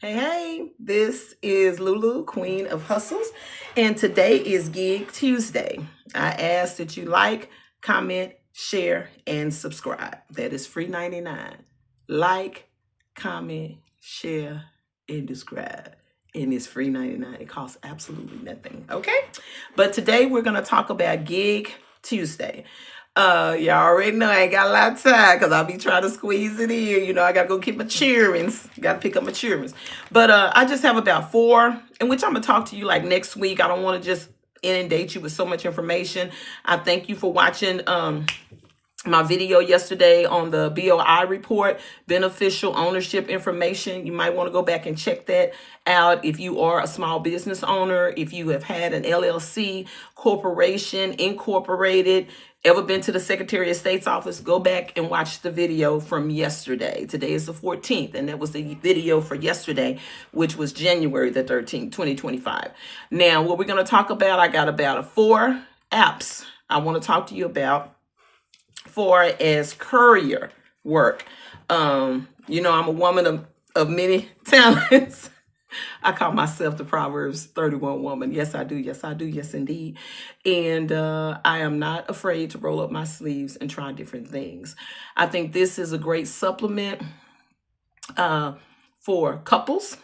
Hey, this is Lulu, Queen of Hustles, and today is Gig Tuesday. I ask that you like, comment, share, and subscribe. That is free 99. Like, comment, share, and subscribe. And it's free 99. It costs absolutely nothing. Okay? But today we're going to talk about Gig Tuesday. Y'all already know I ain't got a lot of time because I'll be trying to squeeze it in. I gotta go keep my cheerings. Gotta pick up my cheerings. But I just have about four, in which I'm gonna talk to you like next week. I don't want to just inundate you with so much information. I thank you for watching my video yesterday on the BOI report, beneficial ownership information. You might want to go back and check that out if you are a small business owner, if you have had an LLC, corporation, incorporated, ever been to the Secretary of State's office, go back and watch the video from yesterday. Today is the 14th, and that was the video for yesterday, which was January the 13th, 2025. Now, what we're going to talk about, I got about four apps I want to talk to you about for as courier work. I'm a woman of many talents. I call myself the Proverbs 31 woman. Yes, I do. Yes, I do. Yes, indeed. And I am not afraid to roll up my sleeves and try different things. I think this is a great supplement for couples,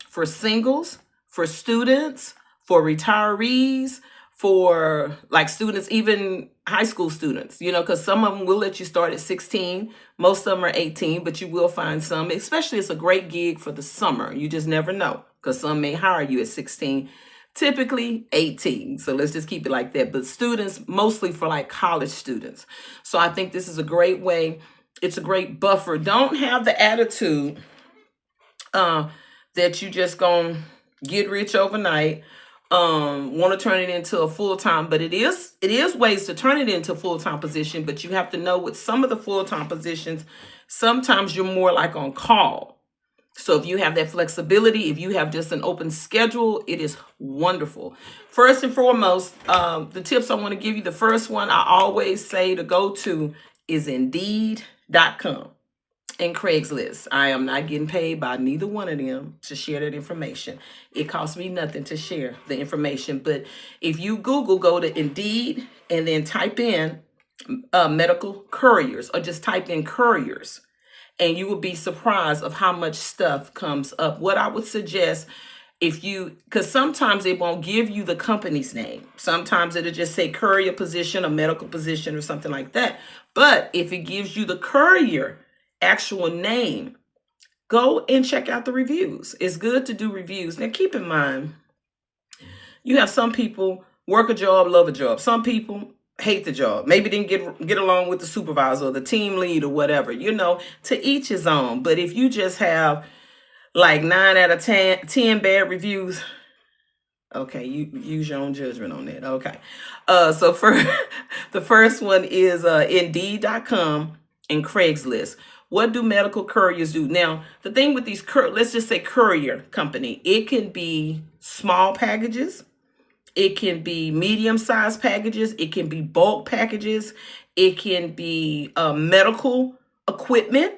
for singles, for students, for retirees, for like students, even high school students, because some of them will let you start at 16. Most of them are 18, but you will find some, especially it's a great gig for the summer. You just never know because some may hire you at 16, typically 18. So let's just keep it like that. But students, mostly for like college students. So I think this is a great way. It's a great buffer. Don't have the attitude that you just gonna get rich overnight, want to turn it into a full-time, but it is ways to turn it into a full-time position, but you have to know with some of the full-time positions, sometimes you're more like on call. So if you have that flexibility, if you have just an open schedule, it is wonderful. First and foremost, the tips I want to give you, the first one I always say to go to is Indeed.com. And Craigslist. I am not getting paid by neither one of them to share that information. It costs me nothing to share the information. But if you go to Indeed and then type in medical couriers or just type in couriers, and you will be surprised of how much stuff comes up. What I would suggest because sometimes it won't give you the company's name. Sometimes it'll just say courier position, a medical position or something like that. But if it gives you the courier actual name, go and check out the reviews. It's good to do reviews. Now keep in mind, you have some people work a job, love a job. Some people hate the job. Maybe didn't get along with the supervisor or the team lead or whatever. To each his own. But if you just have like 9 out of 10 bad reviews, okay, you use your own judgment on that. Okay. So for the first one is Indeed.com and Craigslist. What do medical couriers do? Now, the thing with these, let's just say courier company, it can be small packages. It can be medium-sized packages. It can be bulk packages. It can be medical equipment.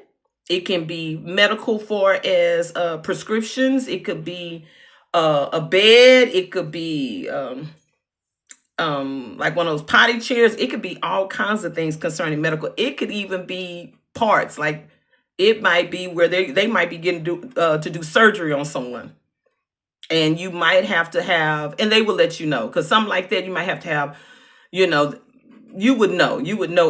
It can be medical for as prescriptions. It could be a bed. It could be like one of those potty chairs. It could be all kinds of things concerning medical. It could even be parts, like it might be where they might be getting to do surgery on someone, and you might have to have, and they will let you know, because something like that you might have to have, you would know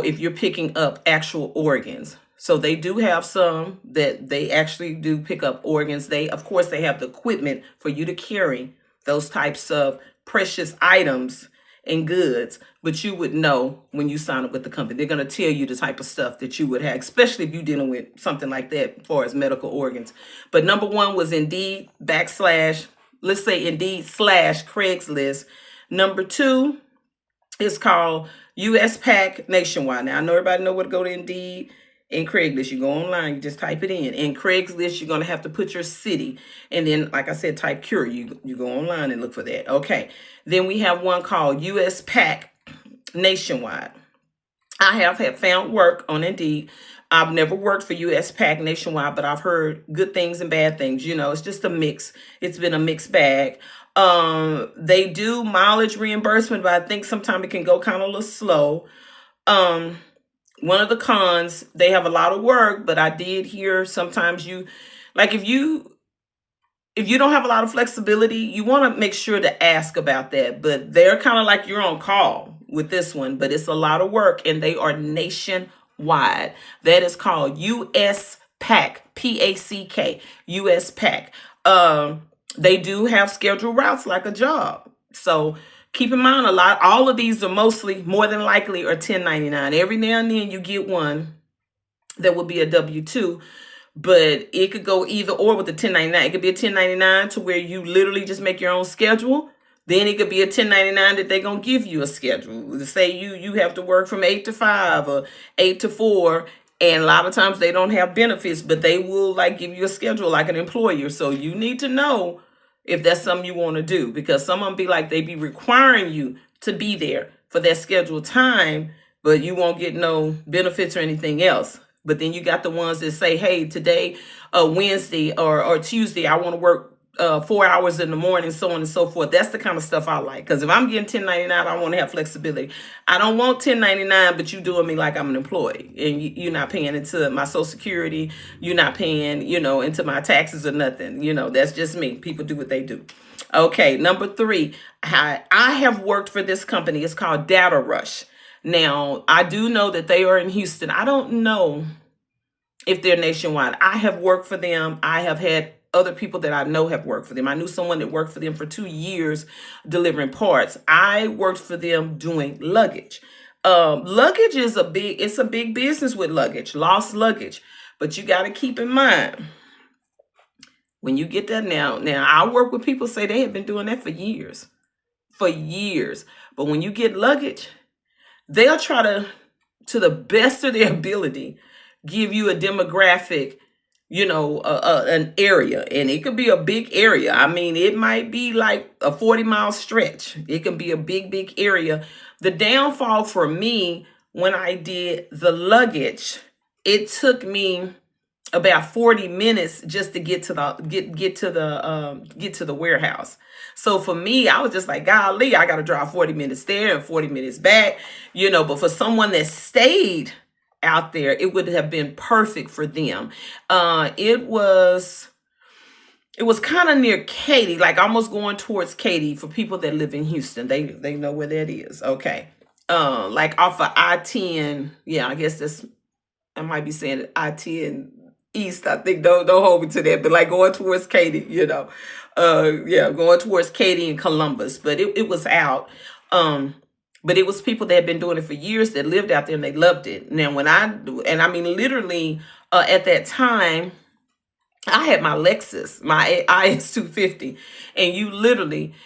if you're picking up actual organs. So they do have some that they actually do pick up organs. Of course they have the equipment for you to carry those types of precious items and goods, but you would know when you sign up with the company. They're going to tell you the type of stuff that you would have, especially if you're dealing with something like that as far as medical organs. But number one was Indeed / let's say Indeed / Craigslist. Number two is called US Pack Nationwide. Now I know everybody know where to go to Indeed and Craigslist. You go online, you just type it in. In Craigslist, you're going to have to put your city. And then, like I said, type Courier. You go online and look for that. Okay. Then we have one called US Pack Nationwide. I have found work on Indeed I've never worked for US Pack nationwide, but I've heard good things and bad things. It's just a mix. It's been a mixed bag. They do mileage reimbursement, but I think sometimes it can go kind of a little slow. Um, One of the cons, they have a lot of work, but I did hear sometimes like if you don't have a lot of flexibility, you want to make sure to ask about that. But they're kind of like you're on call with this one, but it's a lot of work and they are nationwide. That is called US PAC, PACK, US PAC. They do have scheduled routes like a job. So keep in mind all of these are mostly more than likely are 1099. Every now and then you get one that would be a W-2. But it could go either or with the 1099. It could be a 1099 to where you literally just make your own schedule. Then it could be a 1099 that they're going to give you a schedule. Say you have to work from 8 to 5 or 8 to 4. And a lot of times they don't have benefits, but they will like give you a schedule like an employer. So you need to know if that's something you want to do, because some of them be like they be requiring you to be there for that scheduled time, but you won't get no benefits or anything else. But then you got the ones that say, hey, today, Wednesday or Tuesday, I want to work 4 hours in the morning, so on and so forth. That's the kind of stuff I like. Because if I'm getting 1099, I want to have flexibility. I don't want 1099, but you doing me like I'm an employee. And you're not paying into my Social Security. You're not paying, into my taxes or nothing. That's just me. People do what they do. Okay, number 3. I have worked for this company. It's called Data Rush. Now, I do know that they are in Houston. I don't know if they're nationwide. I have worked for them. I have had other people that I know have worked for them. I knew someone that worked for them for 2 years delivering parts. I worked for them doing luggage. Luggage is a big business with luggage, lost luggage. But you got to keep in mind, when you get that now I work with people say they have been doing that for years. But when you get luggage, they'll try to the best of their ability, give you a demographic, an area. And it could be a big area. I mean, it might be like a 40-mile stretch. It can be a big area. The downfall for me when I did the luggage, it took me about 40 minutes just to get to the warehouse. So for me, I was just like, golly, I got to drive 40 minutes there and 40 minutes back, but for someone that stayed out there, it would have been perfect for them. It was kind of near Katy, like almost going towards Katy. For people that live in Houston, they know where that is. Okay. Like off of I-10. Yeah, I guess I might be saying it, I-10 East. I think don't hold me to that, but like going towards Katy, going towards Katy and Columbus. But it was out. But it was people that had been doing it for years that lived out there and they loved it. Now literally at that time, I had my Lexus, my IS250, and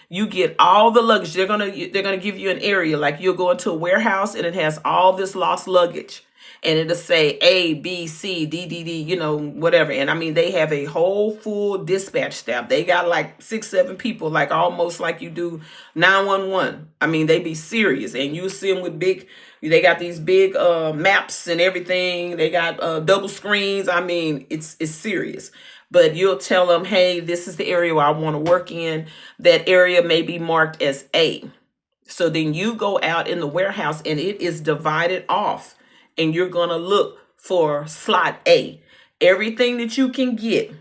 you get all the luggage. They're gonna give you an area, like you'll go into a warehouse and it has all this lost luggage. And it'll say A, B, C, D, D, D, whatever. And they have a whole full dispatch staff. They got like 6, 7 people, like almost like you do 911. They be serious. And you see them with they got these big maps and everything. They got double screens. It's serious. But you'll tell them, hey, this is the area where I want to work in. That area may be marked as A. So then you go out in the warehouse and it is divided off. And you're going to look for slot A. Everything that you can get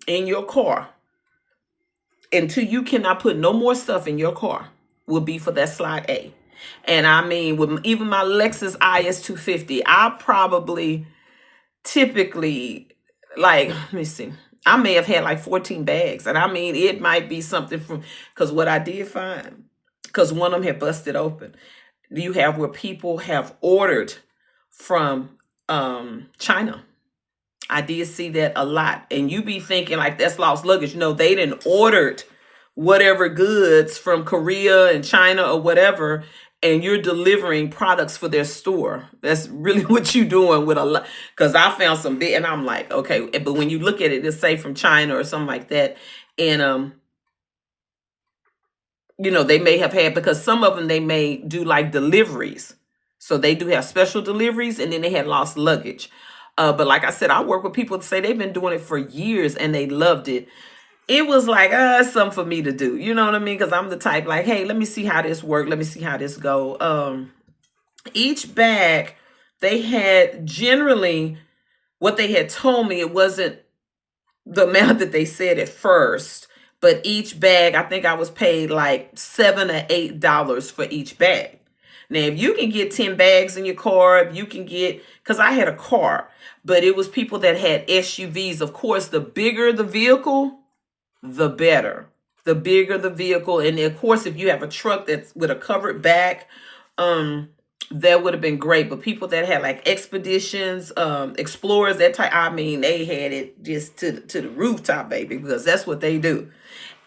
in your car until you cannot put no more stuff in your car will be for that slot A. And with even my Lexus IS250, I probably typically, like, let me see, I may have had like 14 bags. And it might be something because what I did find, because one of them had busted open, you have where people have ordered from China. I did see that a lot. And you be thinking like that's lost luggage. No, they didn't ordered whatever goods from Korea and China or whatever, and you're delivering products for their store. That's really what you're doing with a lot. Because I found some big, and I'm like, okay, but when you look at it, it's say from China or something like that. And they may have had, because some of them they may do like deliveries. So they do have special deliveries, and then they had lost luggage. But like I said, I work with people that say they've been doing it for years and they loved it. It was like, it's something for me to do. You know what I mean? Because I'm the type like, hey, let me see how this work. Let me see how this go. Each bag, they had generally what they had told me, it wasn't the amount that they said at first, but each bag, I think I was paid like $7 or $8 for each bag. Now, if you can get 10 bags in your car, if you can get, because I had a car, but it was people that had SUVs. Of course, the bigger the vehicle, the better. The bigger the vehicle. And of course, if you have a truck that's with a covered back, that would have been great. But people that had like expeditions, explorers, that type, I mean, they had it just to the rooftop, baby, because that's what they do.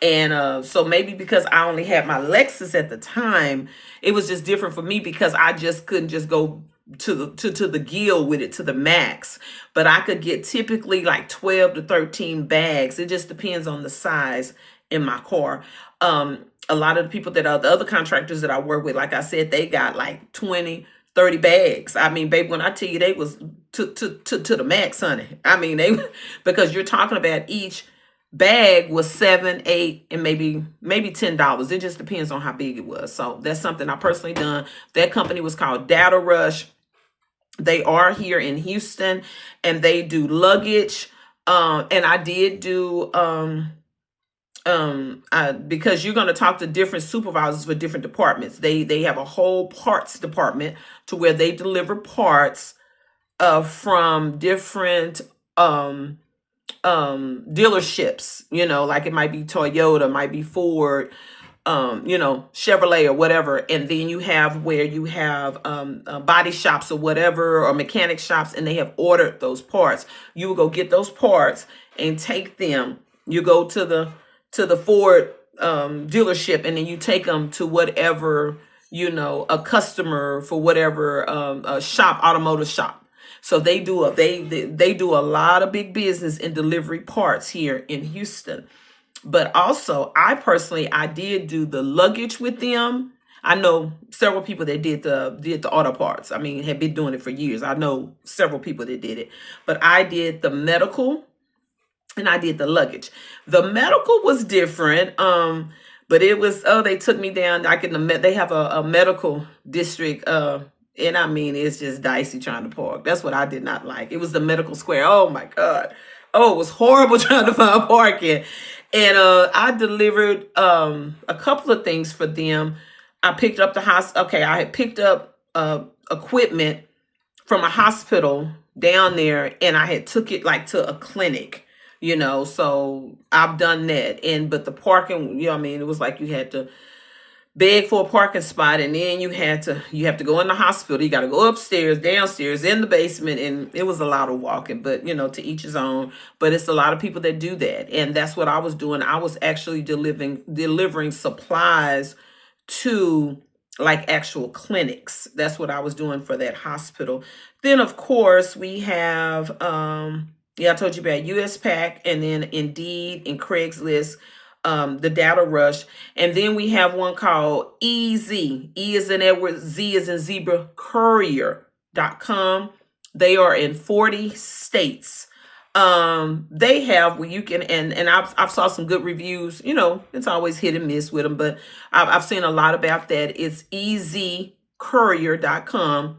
And so maybe because I only had my Lexus at the time, it was just different for me because I just couldn't just go to the gill with it to the max. But I could get typically like 12 to 13 bags. It just depends on the size in my car. A lot of the people that are the other contractors that I work with, like I said, they got like 20, 30 bags. I mean, baby, when I tell you they was to the max, honey. I mean, they, because you're talking about each bag was 7, 8, and maybe $10. It just depends on how big it was. So that's something I personally done. That company was called Data Rush. They are here in Houston, and they do luggage. And I did do because you're going to talk to different supervisors for different departments. They have a whole parts department to where they deliver parts from different dealerships, you know, like it might be Toyota, might be Ford, you know, Chevrolet or whatever. And then you have where you have body shops or whatever, or mechanic shops, and they have ordered those parts. You will go get those parts and take them. You go to the Ford dealership, and then you take them to whatever, you know, a customer for whatever shop, automotive shop. So they do they do a lot of big business in delivery parts here in Houston. But also, I did do the luggage with them. I know several people that did the auto parts. I mean, had been doing it for years. I know several people that did it. But I did the medical and I did the luggage. The medical was different. But it was, they took me down like in they have a medical district, and I mean, it's just dicey trying to park. That's what I did not like. It was the medical square. Oh my God. Oh, it was horrible trying to find parking. And I delivered a couple of things for them. I picked up the hospital. Okay, I had picked up equipment from a hospital down there, and I had took it like to a clinic, you know. So I've done that. But the parking, you know what I mean, it was like you had to beg for a parking spot, and then you have to go in the hospital. You got to go upstairs, downstairs, in the basement, and it was a lot of walking, but you know, to each his own. But it's a lot of people that do that, and that's what I was doing. I was actually delivering supplies to like actual clinics. That's what I was doing for that hospital. Then of course we have I told you about US Pack, and then Indeed and Craigslist, the Data Rush. And then we have one called EZ. E is in Edward, Z is in Zebra, Courier.com. They are in 40 states. They have where you can, and I've saw some good reviews. You know, it's always hit and miss with them, but I've seen a lot about that. It's ezcourier.com.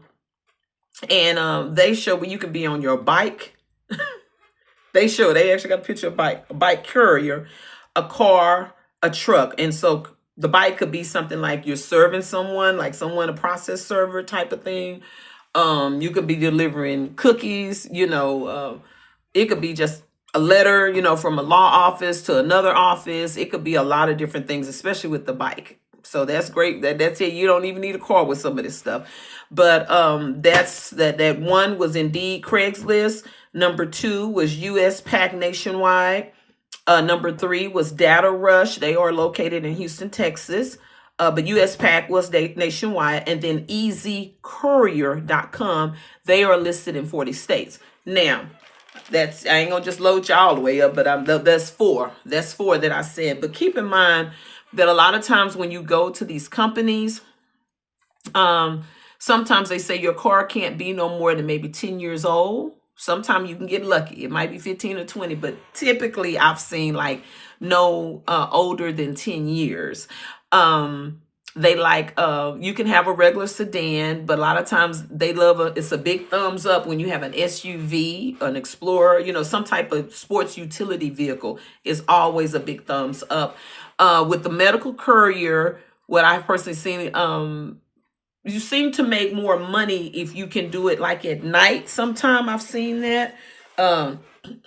And they show where you can be on your bike. They actually got a picture of a bike courier, a car, a truck. And so the bike could be something like you're serving someone, like someone, a process server type of thing. You could be delivering cookies, you know, it could be just a letter, you know, from a law office to another office. It could be a lot of different things, especially with the bike. So that's great. That's it. You don't even need a car with some of this stuff. But that's that one was Indeed, Craigslist. Number 2 was US Pack Nationwide. Number 3 was Data Rush. They are located in Houston, Texas. But US Pack was nationwide. And then ezcourier.com. They are listed in 40 states. Now, I ain't gonna just load you all the way up, but that's 4. That's 4 that I said. But keep in mind that a lot of times when you go to these companies, sometimes they say your car can't be no more than maybe 10 years old. Sometimes you can get lucky. It might be 15 or 20, but typically I've seen like no older than 10 years. They like you can have a regular sedan, but a lot of times they love it's a big thumbs up when you have an SUV, an Explorer, some type of sports utility vehicle is always a big thumbs up. With the medical courier, what I've personally seen, you seem to make more money if you can do it like at night. Sometime I've seen that. Um,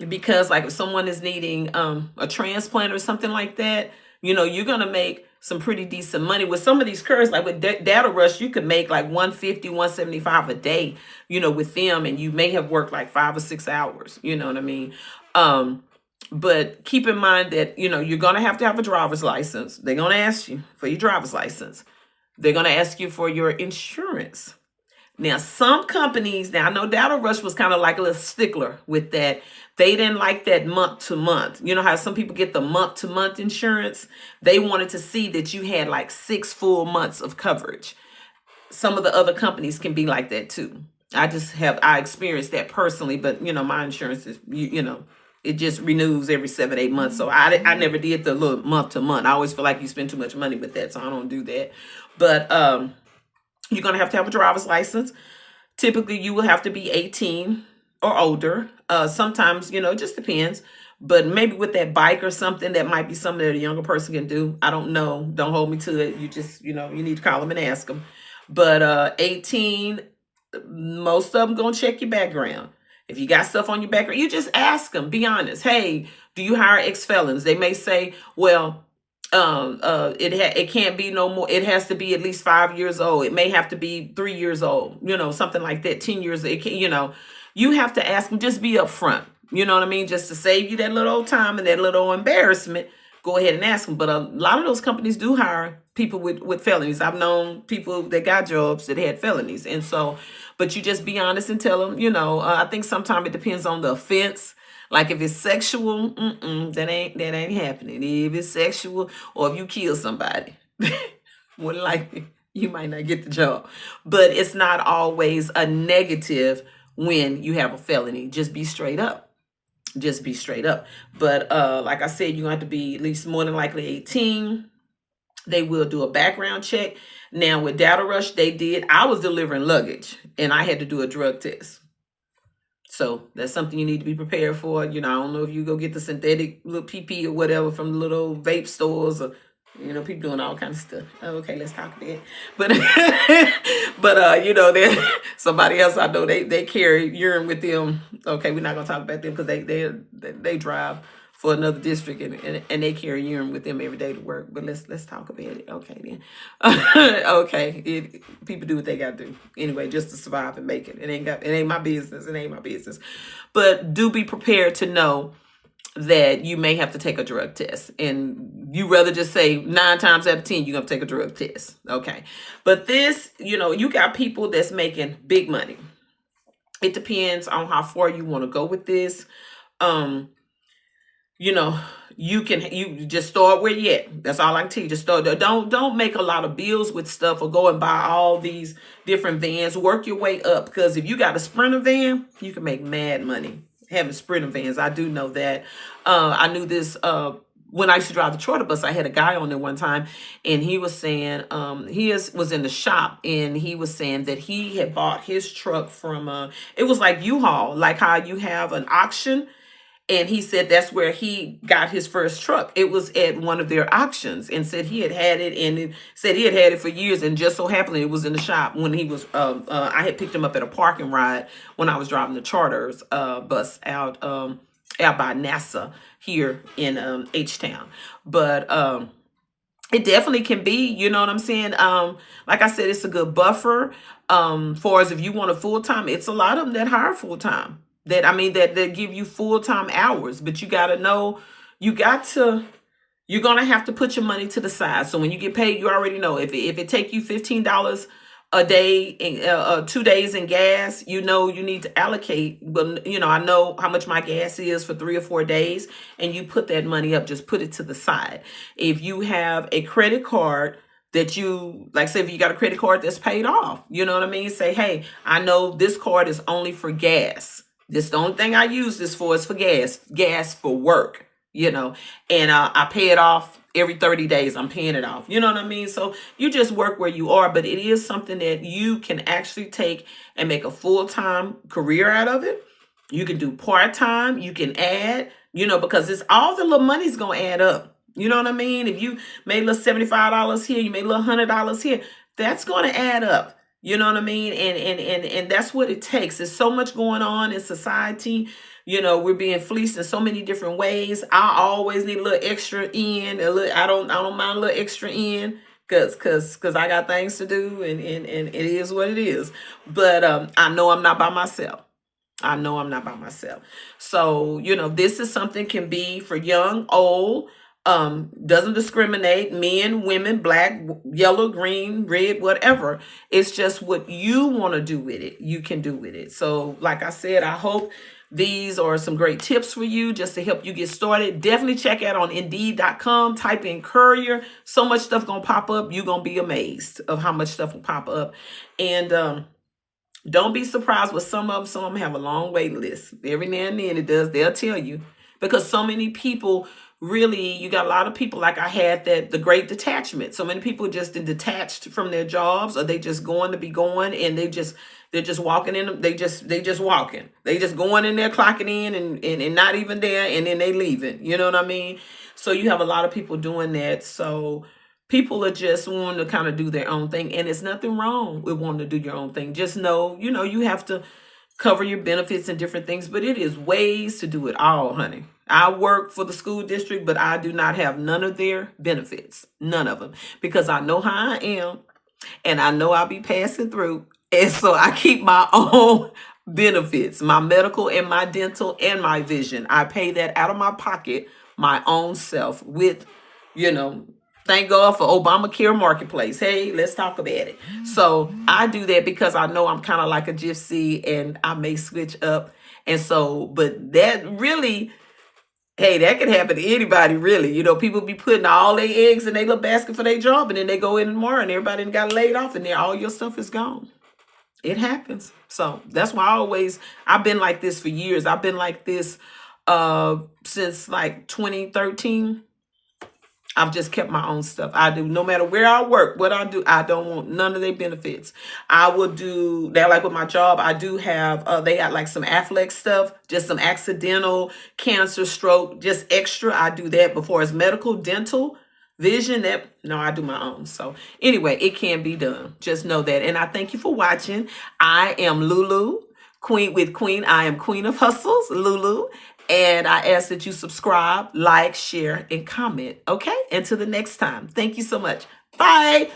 because like if someone is needing a transplant or something like that, you're gonna make some pretty decent money with some of these couriers. Like with Data Rush, you could make like 150, 175 a day, with them, and you may have worked like 5 or 6 hours. You know what I mean? But keep in mind that you're gonna have to have a driver's license. They're gonna ask you for your driver's license. They're going to ask you for your insurance. Now, some companies, now I know Data Rush was kind of like a little stickler with that. They didn't like that month to month. You know how some people get the month to month insurance? They wanted to see that you had like 6 full months of coverage. Some of the other companies can be like that too. I experienced that personally, but my insurance is, it just renews every 7, 8 months. So I never did the little month to month. I always feel like you spend too much money with that, so I don't do that. But you're going to have a driver's license. Typically, you will have to be 18 or older. Sometimes, it just depends. But maybe with that bike or something, that might be something that a younger person can do. I don't know. Don't hold me to it. You just, you need to call them and ask them. But 18, most of them going to check your background. If you got stuff on your background, you just ask them. Be honest. Hey, do you hire ex-felons? They may say, well, it can't be no more. It has to be at least 5 years old. It may have to be 3 years old, something like that. 10 years. It can, you have to ask them. Just be upfront. You know what I mean? Just to save you that little old time and that little embarrassment. Go ahead and ask them. But a lot of those companies do hire people with felonies. I've known people that got jobs that had felonies, and so. But you just be honest and tell them. I think sometimes it depends on the offense. Like if it's sexual, that ain't happening. If it's sexual, or if you kill somebody, more likely you might not get the job. But it's not always a negative when you have a felony. Just be straight up. Just be straight up. But like I said, you have to be at least more than likely 18. They will do a background check. Now with Data Rush, I was delivering luggage and I had to do a drug test. So that's something you need to be prepared for. I don't know if you go get the synthetic little PP or whatever from the little vape stores or, people doing all kinds of stuff. Okay, let's talk about it. But there's somebody else I know, they carry urine with them. Okay, we're not going to talk about them because they drive for another district and they carry urine with them every day to work. But let's talk about it. Okay, then. Okay, people do what they got to do anyway, just to survive and make it. It ain't my business. It ain't my business. But do be prepared to know that you may have to take a drug test, and you rather just say 9 times out of 10 you're gonna take a drug test. Okay, but this, you got people that's making big money. It depends on how far you want to go with this. You just start where you at. That's all I can tell you. Just start. Don't make a lot of bills with stuff or go and buy all these different vans. Work your way up, because if you got a Sprinter van, you can make mad money having Sprinter vans. I do know that. I knew this when I used to drive the charter bus. I had a guy on there one time, and he was saying was in the shop, and he was saying that he had bought his truck from it was like U-Haul, like how you have an auction. And he said that's where he got his first truck. It was at one of their auctions, and said he had it, and it said he had it for years, and just so happened it was in the shop when he was. I had picked him up at a parking ride when I was driving the charters bus out by NASA here in H-Town. But it definitely can be. You know what I'm saying? Like I said, it's a good buffer. For as if you want a full time, it's a lot of them that hire full time. That give you full-time hours, but you got to know, you're going to have to put your money to the side. So when you get paid, you already know if it take you $15 a day, 2 days in gas, you need to allocate. But, I know how much my gas is for 3 or 4 days, and you put that money up, just put it to the side. If you have a credit card that say if you got a credit card that's paid off, you know what I mean? Say, hey, I know this card is only for gas. This the only thing I use this for is for gas for work, and I pay it off every 30 days. I'm paying it off. You know what I mean? So you just work where you are, but it is something that you can actually take and make a full-time career out of it. You can do part-time, you can add, because it's all the little money's gonna add up. You know what I mean? If you made a little $75 here, you made a little $100 here, that's gonna add up. You know what I mean? And that's what it takes. There's so much going on in society. We're being fleeced in so many different ways. I always need a little extra in. I don't mind a little extra in because I got things to do, and it is what it is. But I know I'm not by myself. I know I'm not by myself. So, this is something can be for young, old, doesn't discriminate, men, women, black, yellow, green, red, whatever. It's just what you want to do with it. You can do with it. So, like I said, I hope these are some great tips for you just to help you get started. Definitely check out on Indeed.com. Type in Courier. So much stuff going to pop up. You're going to be amazed of how much stuff will pop up. And, don't be surprised with some of them have a long wait list. Every now and then it does. They'll tell you. Because so many people really, you got a lot of people like I had the great detachment. So many people just detached from their jobs, or they just going to be going, and they're just walking in. They just walking. They just going in there, clocking in and not even there, and then they leaving. You know what I mean? So you have a lot of people doing that. So people are just wanting to kind of do their own thing, and it's nothing wrong with wanting to do your own thing. Just know, you have to cover your benefits and different things, but it is ways to do it all, honey. I work for the school district, but I do not have none of their benefits, none of them, because I know how I am, and I know I'll be passing through, and so I keep my own benefits, my medical and my dental and my vision. I pay that out of my pocket, my own self, with, you know, thank God for Obamacare Marketplace. Hey, let's talk about it. So I do that because I know I'm kind of like a gypsy and I may switch up. And so, but that really, hey, that could happen to anybody, really. People be putting all their eggs in their little basket for their job, and then they go in tomorrow and everybody done got laid off, and then all your stuff is gone. It happens. So that's why I've been like this for years. I've been like this since like 2013. I've just kept my own stuff. I do, no matter where I work, what I do, I don't want none of their benefits. I will do that. Like with my job, I do have, they got like some Affleck stuff, just some accidental cancer, stroke, just extra. I do that before it's medical, dental, vision. No, I do my own. So anyway, it can be done. Just know that. And I thank you for watching. I am Lulu, Queen with Queen. I am Queen of Hustles, Lulu. And I ask that you subscribe, like, share, and comment. Okay? Until the next time. Thank you so much. Bye.